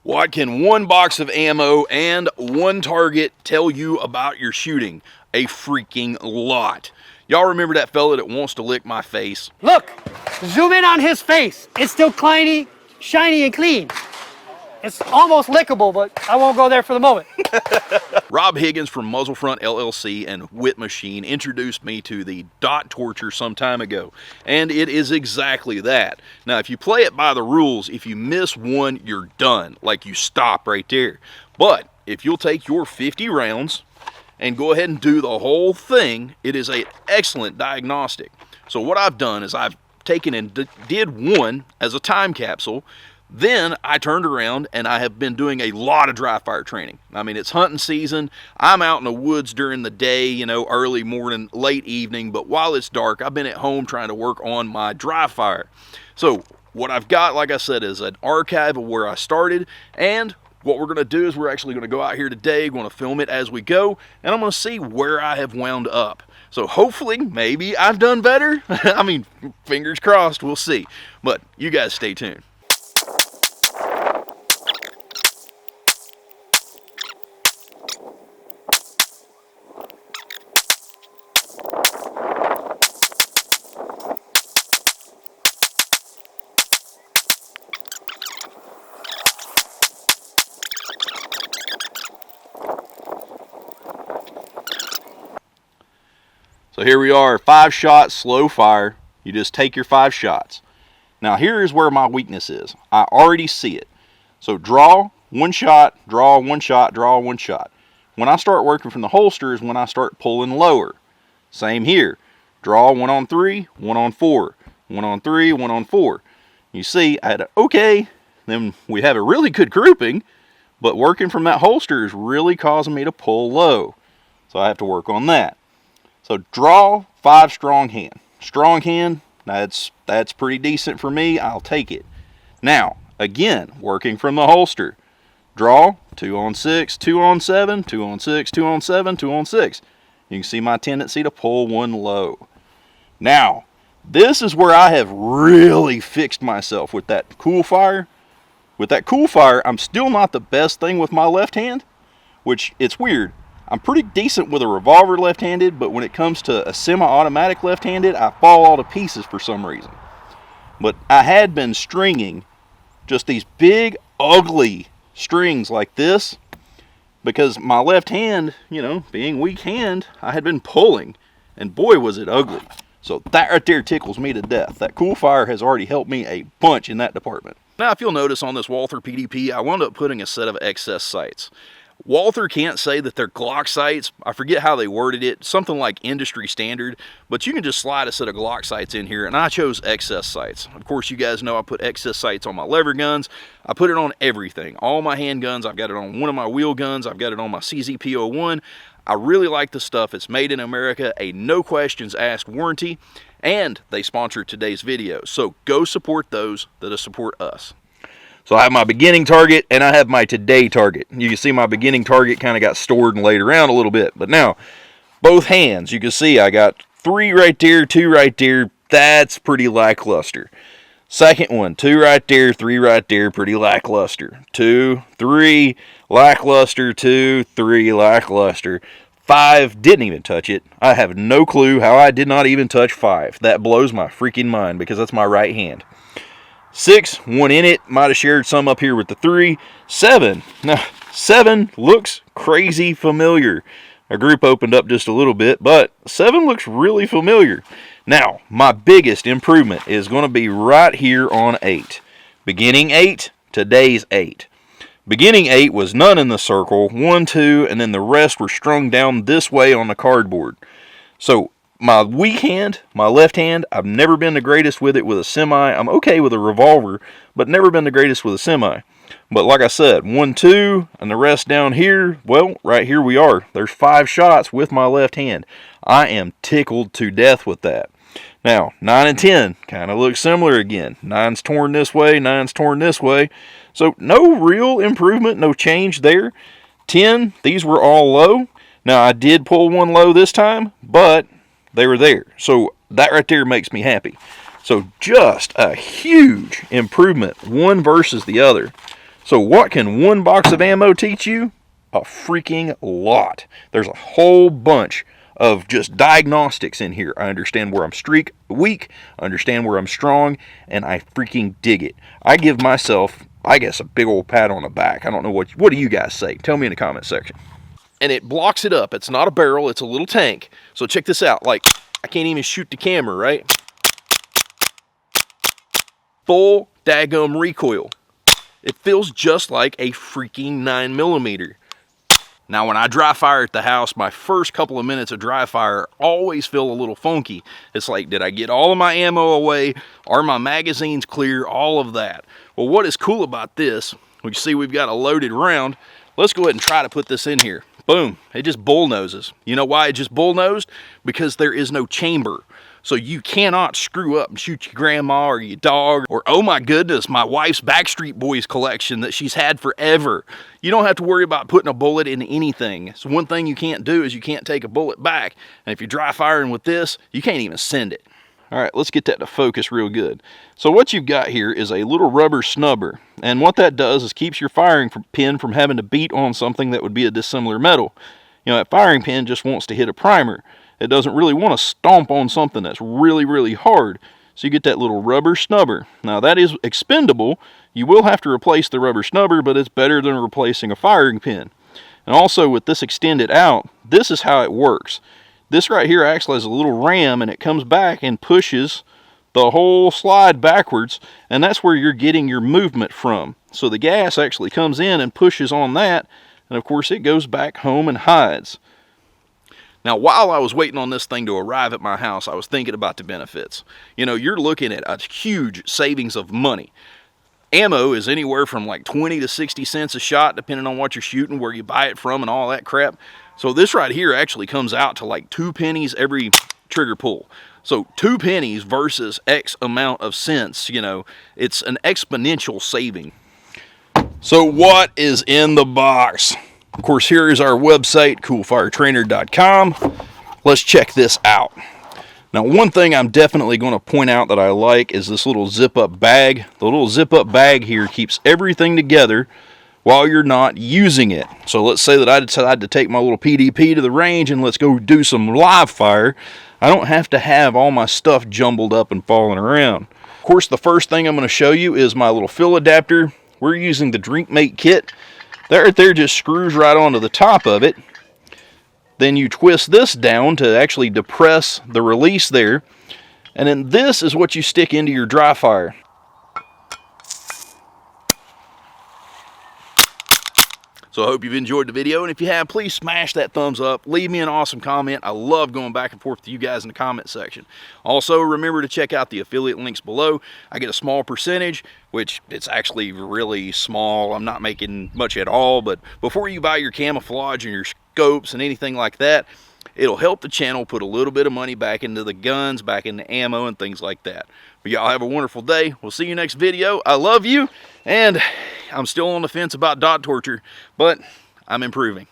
What can one box of ammo and one target tell you about your shooting? A freaking lot. Y'all remember that fella that wants to lick my face? Look, zoom in on his face. It's still shiny and clean. It's almost lickable, but I won't go there for the moment. Rob Higgins from Muzzlefront LLC and Whip Machine introduced me to the dot torture some time ago, and it is exactly that. Now, if you play it by the rules, if you miss one, you're done. Like, you stop right there. But if you'll take your 50 rounds and go ahead and do the whole thing, it is an excellent diagnostic. So what I've done is I've taken and did one as a time capsule. Then I turned around and I have been doing a lot of dry fire training. I mean, it's hunting season. I'm out in the woods during the day, you know, early morning, late evening. But while it's dark, I've been at home trying to work on my dry fire. So what I've got, like I said, is an archive of where I started. And what we're going to do is we're actually going to go out here today, going to film it as we go. And I'm going to see where I have wound up. So hopefully, maybe I've done better. I mean, fingers crossed, we'll see. But you guys stay tuned. So here we are, 5 shot slow fire. You just take your 5 shots. Now here is where my weakness is. I already see it. So draw 1 shot, draw 1 shot, draw 1 shot. When I start working from the holster is when I start pulling lower. Same here. Draw 1 on 3, 1 on 4, 1 on 3, 1 on 4. You see, I had a, okay, then we have a really good grouping, but working from that holster is really causing me to pull low. So I have to work on that. So draw 5 strong hand. Strong hand, that's pretty decent for me. I'll take it. Now, again, working from the holster. Draw 2 on 6, 2 on 7, 2 on 6, 2 on 7, 2 on 6. You can see my tendency to pull one low. Now, this is where I have really fixed myself with that cool fire. With that cool fire, I'm still not the best thing with my left hand, which it's weird. I'm pretty decent with a revolver left-handed, but when it comes to a semi-automatic left-handed, I fall all to pieces for some reason. But I had been stringing just these big, ugly strings like this, because my left hand, you know, being weak hand, I had been pulling, and boy was it ugly. So that right there tickles me to death. That cool fire has already helped me a bunch in that department. Now, if you'll notice on this Walther PDP, I wound up putting a set of excess sights. Walther can't say that they're Glock sights. I forget how they worded it, something like industry standard, but you can just slide a set of Glock sights in here, and I chose excess sights. Of course, you guys know I put excess sights on my lever guns. I put it on everything. All my handguns, I've got it on one of my wheel guns. I've got it on my CZP-01. I really like the stuff. It's made in America, a no questions asked warranty, and they sponsor today's video. So go support those that support us. So I have my beginning target and I have my today target. You can see my beginning target kind of got stored and laid around a little bit. But now, both hands, you can see I got 3 right there, 2 right there. That's pretty lackluster. Second one, 2 right there, 3 right there, pretty lackluster. 2, 3, lackluster, 2, 3, lackluster. 5, didn't even touch it. I have no clue how I did not even touch 5. That blows my freaking mind because that's my right hand. 6, 1 in it. Might have shared some up here with the 3. 7. Now, 7 looks crazy familiar. Our group opened up just a little bit, but 7 looks really familiar. Now, my biggest improvement is going to be right here on 8. Beginning 8, today's 8. Beginning 8 was none in the circle, 1, 2, and then the rest were strung down this way on the cardboard. So, my weak hand, my left hand, I've never been the greatest with it with a semi. I'm okay with a revolver, but never been the greatest with a semi. But like I said, 1, 2, and the rest down here, well, right here we are. There's 5 shots with my left hand. I am tickled to death with that. Now, 9 and 10 kind of look similar again. 9's torn this way, 9's torn this way. So no real improvement, no change there. 10, these were all low. Now, I did pull one low this time, but they were there. So that right there makes me happy. So just a huge improvement, one versus the other. So what can one box of ammo teach you? A freaking lot. There's a whole bunch of just diagnostics in here. I understand where I'm weak, I understand where I'm strong, and I freaking dig it. I give myself, I guess, a big old pat on the back. I don't know what do you guys say? Tell me in the comment section. And it blocks it up. It's not a barrel, it's a little tank. So check this out. Like, I can't even shoot the camera, right? Full daggum recoil. It feels just like a freaking 9mm. Now, when I dry fire at the house, my first couple of minutes of dry fire always feel a little funky. It's like, did I get all of my ammo away? Are my magazines clear? All of that. Well, what is cool about this, we see we've got a loaded round. Let's go ahead and try to put this in here. Boom, it just bullnoses. You know why it just bullnosed? Because there is no chamber. So you cannot screw up and shoot your grandma or your dog or, oh my goodness, my wife's Backstreet Boys collection that she's had forever. You don't have to worry about putting a bullet in anything. So one thing you can't do is you can't take a bullet back. And if you're dry firing with this, you can't even send it. All right, let's get that to focus real good. So what you've got here is a little rubber snubber. And what that does is keeps your firing pin from having to beat on something that would be a dissimilar metal. You know, that firing pin just wants to hit a primer. It doesn't really want to stomp on something that's really, really hard. So you get that little rubber snubber. Now that is expendable. You will have to replace the rubber snubber, but it's better than replacing a firing pin. And also with this extended out, this is how it works. This right here acts as a little ram, and it comes back and pushes the whole slide backwards, and that's where you're getting your movement from. So the gas actually comes in and pushes on that, and of course it goes back home and hides. Now, while I was waiting on this thing to arrive at my house, I was thinking about the benefits. You know, you're looking at a huge savings of money. Ammo is anywhere from like 20 to 60 cents a shot, depending on what you're shooting, where you buy it from, and all that crap. So this right here actually comes out to like 2 pennies every trigger pull. So 2 pennies versus X amount of cents, you know, it's an exponential saving. So what is in the box? Of course, here is our website, coolfiretrainer.com. Let's check this out. Now, one thing I'm definitely going to point out that I like is this little zip-up bag. The little zip-up bag here keeps everything together while you're not using it. So let's say that I decide to take my little PDP to the range and let's go do some live fire. I don't have to have all my stuff jumbled up and falling around. Of course, the first thing I'm going to show you is my little fill adapter. We're using the Drinkmate kit. That right there just screws right onto the top of it. Then you twist this down to actually depress the release there. And then this is what you stick into your dry fire. So I hope you've enjoyed the video, and if you have, please smash that thumbs up. Leave me an awesome comment. I love going back and forth with you guys in the comment section. Also, remember to check out the affiliate links below. I get a small percentage, which it's actually really small. I'm not making much at all, but before you buy your camouflage and your scopes and anything like that, it'll help the channel put a little bit of money back into the guns, back into ammo, and things like that. But y'all have a wonderful day. We'll see you next video. I love you, and I'm still on the fence about dot torture, but I'm improving.